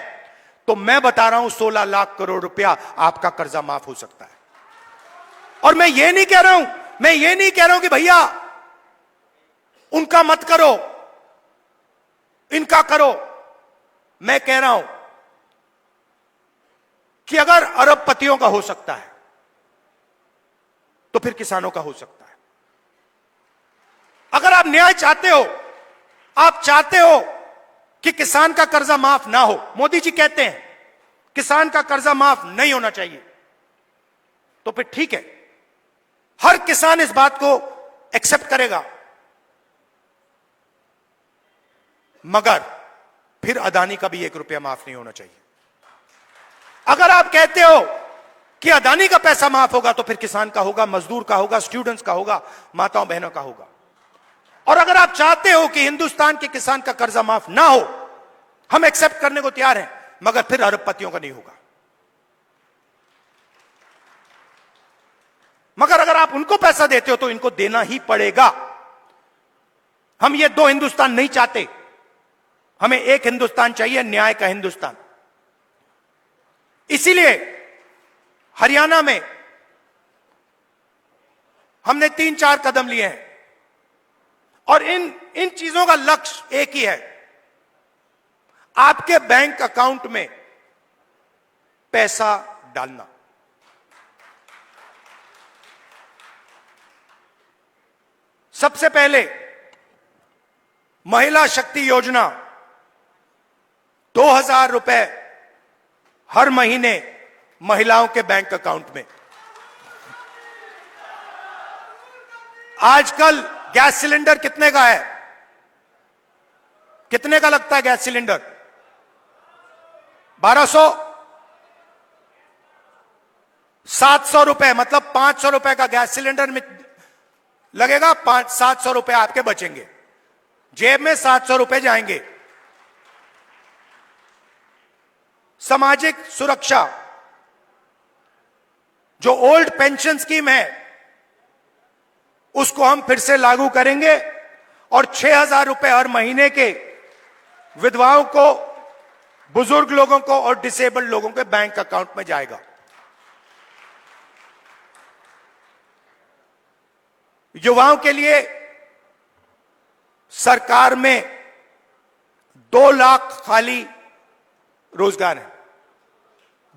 तो मैं बता रहा हूं 16 लाख करोड़ रुपया आपका कर्जा माफ हो सकता है। और मैं ये नहीं कह रहा हूं, मैं ये नहीं कह रहा हूं कि भैया उनका मत करो, इनका करो। मैं कह रहा हूं कि अगर अरबपतियों का हो सकता है तो फिर किसानों का हो सकता है। अगर आप न्याय चाहते हो, आप चाहते हो कि किसान का कर्जा माफ ना हो, मोदी जी कहते हैं किसान का कर्जा माफ नहीं होना चाहिए, तो फिर ठीक है, हर किसान इस बात को एक्सेप्ट करेगा, मगर फिर अदानी का भी 1 रुपया माफ नहीं होना चाहिए। अगर आप कहते हो कि अदानी का पैसा माफ होगा, तो फिर किसान का होगा, मजदूर का होगा, स्टूडेंट्स का होगा, माताओं बहनों का होगा। और अगर आप चाहते हो कि हिंदुस्तान के किसान का कर्जा माफ ना हो, हम एक्सेप्ट करने को तैयार हैं, मगर फिर अरबपतियों का नहीं होगा। मगर अगर आप उनको पैसा देते हो तो इनको देना ही पड़ेगा। हम ये 2 हिंदुस्तान नहीं चाहते, हमें एक हिंदुस्तान चाहिए, न्याय का हिंदुस्तान। इसीलिए हरियाणा में हमने 3-4 कदम लिए हैं, और इन चीजों का लक्ष्य एक ही है, आपके बैंक अकाउंट में पैसा डालना। सबसे पहले महिला शक्ति योजना, 2000 रुपए हर महीने महिलाओं के बैंक अकाउंट में। आजकल गैस सिलेंडर कितने का है? कितने का लगता है गैस सिलेंडर? 1200, 700 रुपए, मतलब 500 रुपए का गैस सिलेंडर में लगेगा, 700 रुपए आपके बचेंगे, जेब में 700 रुपए जाएंगे। सामाजिक सुरक्षा, जो ओल्ड पेंशन स्कीम है, उसको हम फिर से लागू करेंगे, और 6000 रुपए हर महीने के विधवाओं को, बुजुर्ग लोगों को और डिसेबल्ड लोगों के बैंक अकाउंट में जाएगा। युवाओं के लिए सरकार में 2 लाख खाली रोजगार है,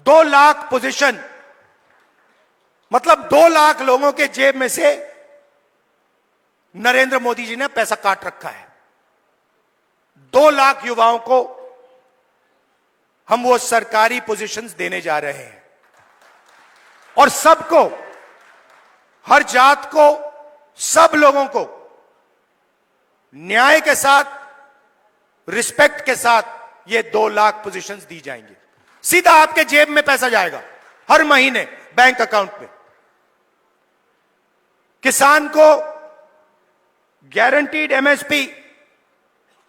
2 लाख पोजीशन, मतलब 2 लाख लोगों के जेब में से नरेंद्र मोदी जी ने पैसा काट रखा है। 2 लाख युवाओं को हम वो सरकारी पोजीशंस देने जा रहे हैं, और सबको, हर जात को, सब लोगों को न्याय के साथ, रिस्पेक्ट के साथ ये 2 लाख पोजीशंस दी जाएंगी। सीधा आपके जेब में पैसा जाएगा हर महीने बैंक अकाउंट में। किसान को गारंटीड एमएसपी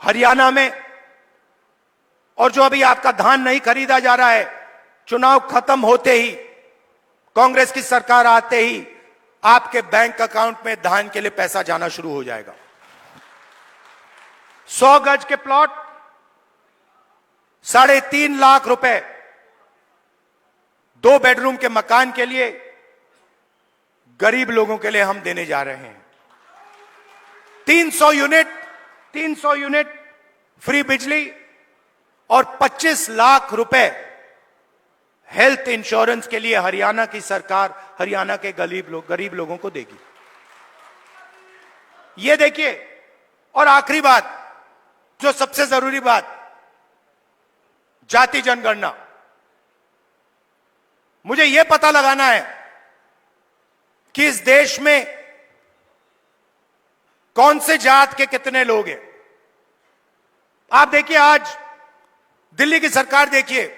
हरियाणा में, और जो अभी आपका धान नहीं खरीदा जा रहा है, चुनाव खत्म होते ही, कांग्रेस की सरकार आते ही आपके बैंक अकाउंट में धान के लिए पैसा जाना शुरू हो जाएगा। 100 गज के प्लॉट 3.5 लाख रुपए 2 बेडरूम के मकान के लिए गरीब लोगों के लिए हम देने जा रहे हैं 300 यूनिट फ्री बिजली और 25 लाख रुपए हेल्थ इंश्योरेंस के लिए हरियाणा की सरकार हरियाणा के गरीब लोगों को देगी। ये देखिए, और आखिरी बात, जो सबसे जरूरी बात, जाति जनगणना। मुझे यह पता लगाना है कि इस देश में कौन से जात के कितने लोग हैं। आप देखिए, आज दिल्ली की सरकार देखिए,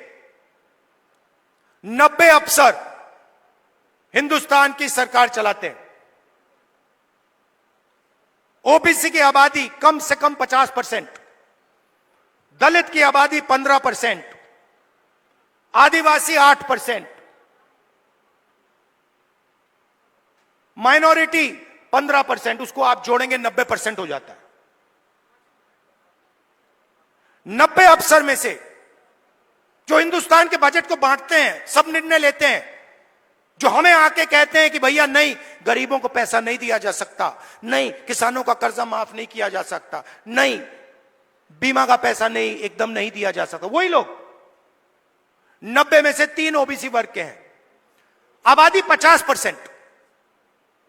90 अफसर हिंदुस्तान की सरकार चलाते हैं। ओबीसी की आबादी कम से कम 50%, दलित की आबादी 15%, आदिवासी 8%, माइनॉरिटी 15%, उसको आप जोड़ेंगे 90% हो जाता है। 90 अफसर में से जो हिंदुस्तान के बजट को बांटते हैं, सब निर्णय लेते हैं, जो हमें आके कहते हैं कि भैया नहीं, गरीबों को पैसा नहीं दिया जा सकता, नहीं किसानों का कर्जा माफ नहीं किया जा सकता, नहीं बीमा का पैसा नहीं एकदम नहीं दिया जा सकता, वही लोग 90 में से 3 ओबीसी वर्ग के हैं। आबादी 50%,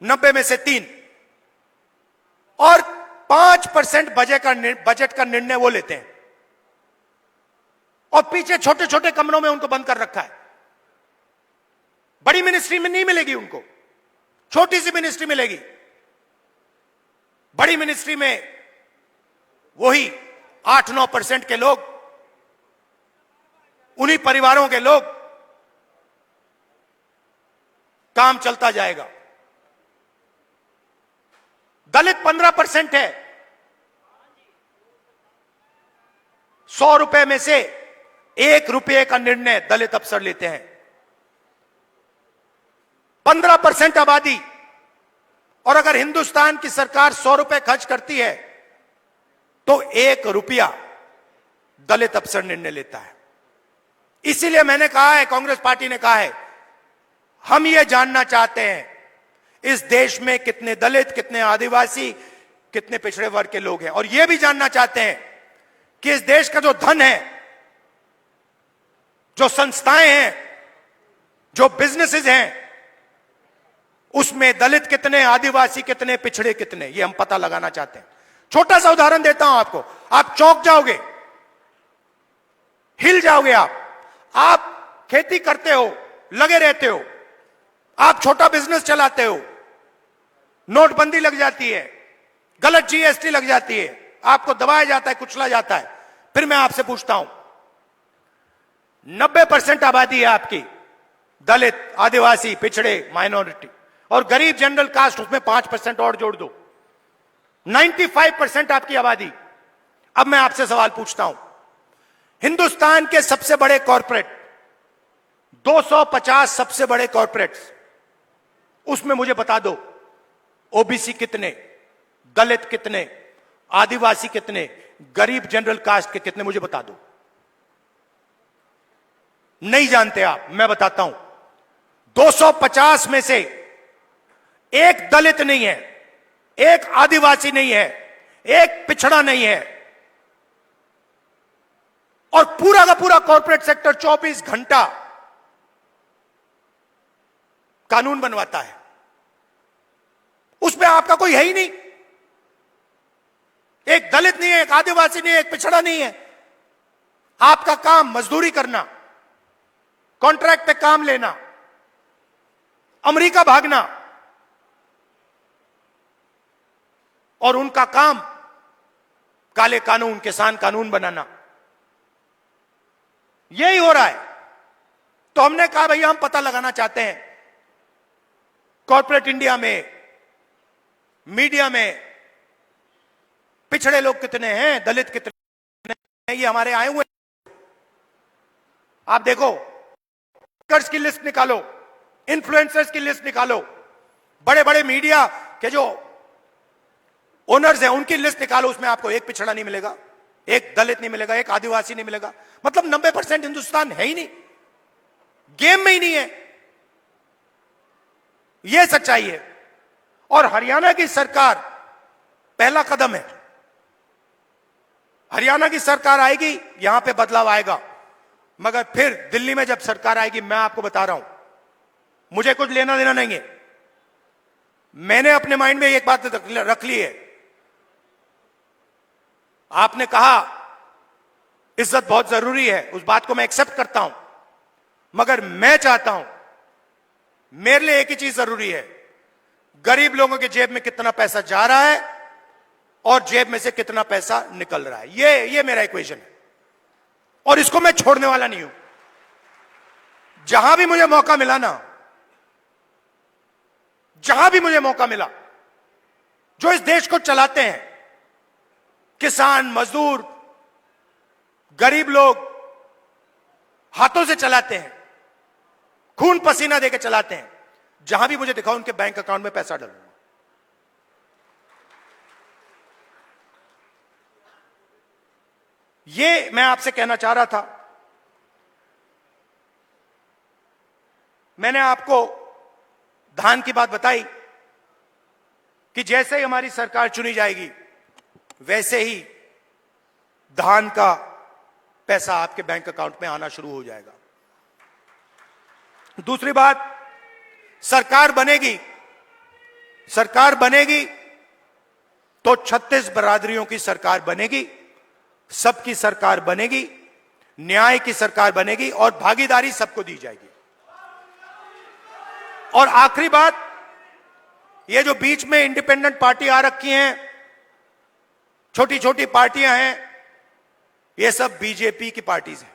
90 में से 3, और 5% बजट का निर्णय वो लेते हैं, और पीछे छोटे छोटे कमरों में उनको बंद कर रखा है। बड़ी मिनिस्ट्री में नहीं मिलेगी उनको, छोटी सी मिनिस्ट्री मिलेगी। बड़ी मिनिस्ट्री में वही 8-9% के लोग, उन्हीं परिवारों के लोग, काम चलता जाएगा। दलित 15% है। 100 रुपए में से 1 रुपये का निर्णय दलित अफसर लेते हैं। 15% आबादी, और अगर हिंदुस्तान की सरकार 100 रुपए खर्च करती है तो 1 रुपया दलित अफसर निर्णय लेता है। इसीलिए मैंने कहा है, कांग्रेस पार्टी ने कहा है, हम ये जानना चाहते हैं इस देश में कितने दलित, कितने आदिवासी, कितने पिछड़े वर्ग के लोग हैं, और यह भी जानना चाहते हैं कि इस देश का जो धन है, जो संस्थाएं हैं, जो बिजनेसेस हैं, उसमें दलित कितने, आदिवासी कितने, पिछड़े कितने, ये हम पता लगाना चाहते हैं। छोटा सा उदाहरण देता हूं आपको, आप चौंक जाओगे, हिल जाओगे। आप खेती करते हो, लगे रहते हो, आप छोटा बिजनेस चलाते हो, नोटबंदी लग जाती है, गलत जीएसटी लग जाती है, आपको दबाया जाता है, कुचला जाता है। फिर मैं आपसे पूछता हूं, 90% आबादी है आपकी, दलित, आदिवासी, पिछड़े, माइनॉरिटी, और गरीब जनरल कास्ट, उसमें 5% और जोड़ दो, 95% आपकी आबादी। अब मैं आपसे सवाल पूछता हूं, हिंदुस्तान के सबसे बड़े कॉर्पोरेट, 250 सबसे बड़े कॉर्पोरेट्स, उसमें मुझे बता दो ओबीसी कितने, दलित कितने, आदिवासी कितने, गरीब जनरल कास्ट के कितने, मुझे बता दो। नहीं जानते आप, मैं बताता हूं। 250 में से 1 दलित नहीं है, 1 आदिवासी नहीं है, 1 पिछड़ा नहीं है, और पूरा का पूरा कॉर्पोरेट सेक्टर 24 घंटा कानून बनवाता है। उसमें आपका कोई है ही नहीं, 1 दलित नहीं है, 1 आदिवासी नहीं है, 1 पिछड़ा नहीं है। आपका काम मजदूरी करना, कॉन्ट्रैक्ट पे काम लेना, अमेरिका भागना, और उनका काम काले कानून, किसान कानून बनाना, यही हो रहा है। तो हमने कहा भैया हम पता लगाना चाहते हैं कॉर्पोरेट इंडिया में, मीडिया में पिछड़े लोग कितने हैं, दलित कितने हैं, ये हमारे आए हुए। आप देखो, कर्ज की लिस्ट निकालो, इन्फ्लुएंसर्स की लिस्ट निकालो, बड़े बड़े मीडिया के जो ओनर्स हैं उनकी लिस्ट निकालो, उसमें आपको 1 पिछड़ा नहीं मिलेगा, 1 दलित नहीं मिलेगा, 1 आदिवासी नहीं मिलेगा। मतलब 90% हिंदुस्तान है ही नहीं। गेम में ही नहीं है। यह सच्चाई है। और हरियाणा की सरकार पहला कदम है। हरियाणा की सरकार आएगी, यहां पे बदलाव आएगा। मगर फिर दिल्ली में जब सरकार आएगी, मैं आपको बता रहा हूं, मुझे कुछ लेना देना नहीं है। मैंने अपने माइंड में एक बात रख ली है। आपने कहा इज्जत बहुत जरूरी है, उस बात को मैं एक्सेप्ट करता हूं। मगर मैं चाहता हूं, मेरे लिए एक ही चीज जरूरी है, गरीब लोगों के जेब में कितना पैसा जा रहा है और जेब में से कितना पैसा निकल रहा है। ये मेरा इक्वेशन है और इसको मैं छोड़ने वाला नहीं हूं। जहां भी मुझे मौका मिला ना, जहां भी मुझे मौका मिला, जो इस देश को चलाते हैं, किसान, मजदूर, गरीब लोग हाथों से चलाते हैं, खून पसीना देकर चलाते हैं, जहां भी मुझे दिखाओ उनके बैंक अकाउंट में पैसा डालूंगा। ये मैं आपसे कहना चाह रहा था। मैंने आपको धान की बात बताई कि जैसे ही हमारी सरकार चुनी जाएगी, वैसे ही धान का पैसा आपके बैंक अकाउंट में आना शुरू हो जाएगा। दूसरी बात, सरकार बनेगी तो 36 बरादरियों की सरकार बनेगी, सबकी सरकार बनेगी, न्याय की सरकार बनेगी और भागीदारी सबको दी जाएगी। और आखिरी बात, ये जो बीच में इंडिपेंडेंट पार्टी आ रखी हैं, छोटी छोटी पार्टियां हैं, ये सब बीजेपी की पार्टीज हैं।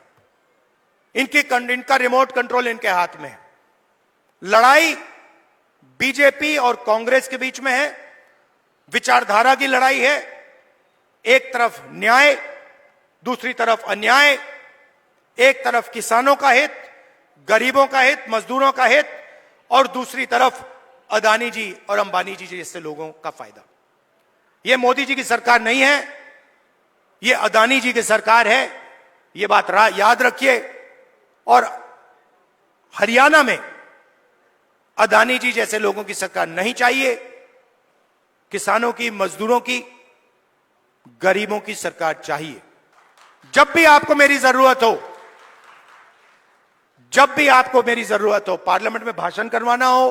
इनका रिमोट कंट्रोल इनके हाथ में है। लड़ाई बीजेपी और कांग्रेस के बीच में है, विचारधारा की लड़ाई है। एक तरफ न्याय, दूसरी तरफ अन्याय, एक तरफ किसानों का हित, गरीबों का हित, मजदूरों का हित, और दूसरी तरफ अदानी जी और अंबानी जी जैसे लोगों का फायदा। यह मोदी जी की सरकार नहीं है, यह अदानी जी की सरकार है। यह बात याद रखिए। और हरियाणा में अदानी जी जैसे लोगों की सरकार नहीं चाहिए। किसानों की, मजदूरों की, गरीबों की सरकार चाहिए। जब भी आपको मेरी जरूरत हो, पार्लियामेंट में भाषण करवाना हो,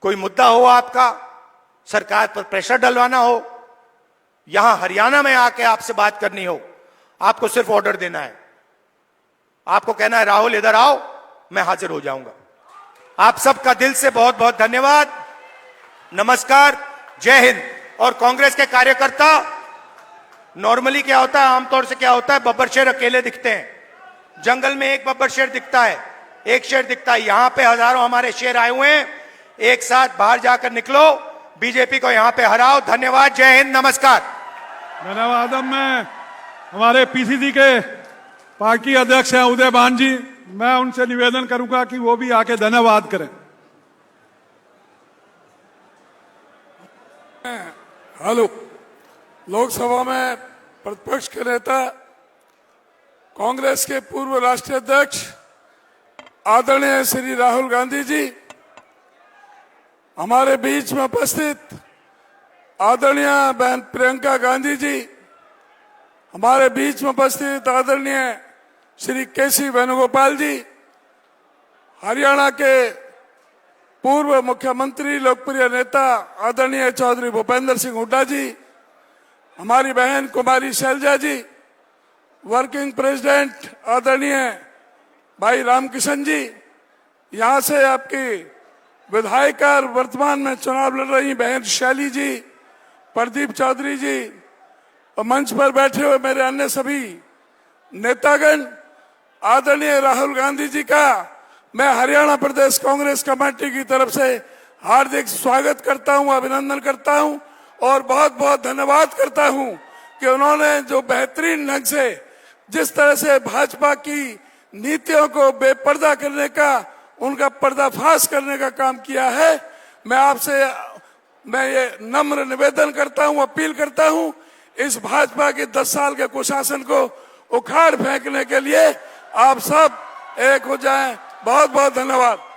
कोई मुद्दा हो आपका, सरकार पर प्रेशर डलवाना हो, यहां हरियाणा में आके आपसे बात करनी हो, आपको सिर्फ ऑर्डर देना है। आपको कहना है राहुल इधर आओ, मैं हाजिर हो जाऊंगा। आप सबका दिल से बहुत बहुत धन्यवाद। नमस्कार, जय हिंद। और कांग्रेस के कार्यकर्ता, नॉर्मली क्या होता है, आमतौर से क्या होता है, बब्बर शेर अकेले दिखते हैं। जंगल में एक बब्बर शेर दिखता है, एक शेर दिखता है। यहां पे हजारों हमारे शेर आए हुए हैं। एक साथ बाहर जाकर निकलो, बीजेपी को यहां पे हराओ। धन्यवाद, जय हिंद, नमस्कार। धन्यवाद। मैं हमारे पीसीसी के पार्टी अध्यक्ष हैं उदय भान जी, मैं उनसे निवेदन करूंगा कि वो भी आके धन्यवाद करें। हेलो, लोकसभा में प्रतिपक्ष के नेता, कांग्रेस के पूर्व राष्ट्रीय अध्यक्ष आदरणीय श्री राहुल गांधी जी, हमारे बीच में उपस्थित आदरणीय बहन प्रियंका गांधी जी, हमारे बीच में उपस्थित आदरणीय श्री केसी वेणुगोपाल जी, हरियाणा के पूर्व मुख्यमंत्री, लोकप्रिय नेता आदरणीय चौधरी भूपेंद्र सिंह हुड्डा जी, हमारी बहन कुमारी शैलजा जी, वर्किंग प्रेसिडेंट आदरणीय भाई रामकिशन जी, यहाँ से आपकी विधायिका वर्तमान में चुनाव लड़ रही बहन शैली जी, प्रदीप चौधरी जी, और मंच पर बैठे हुए मेरे अन्य सभी नेतागण, आदरणीय राहुल गांधी जी का मैं हरियाणा प्रदेश कांग्रेस कमेटी की तरफ से हार्दिक स्वागत करता हूं, अभिनंदन करता हूं और बहुत बहुत धन्यवाद करता हूं कि उन्होंने जो बेहतरीन ढंग से जिस तरह से भाजपा की नीतियों को बेपर्दा करने का, उनका पर्दाफाश करने का काम किया है। मैं ये नम्र निवेदन करता हूं, अपील करता हूं, इस भाजपा के 10 साल के कुशासन को उखाड़ फेंकने के लिए आप सब एक हो जाएं। बहुत बहुत धन्यवाद।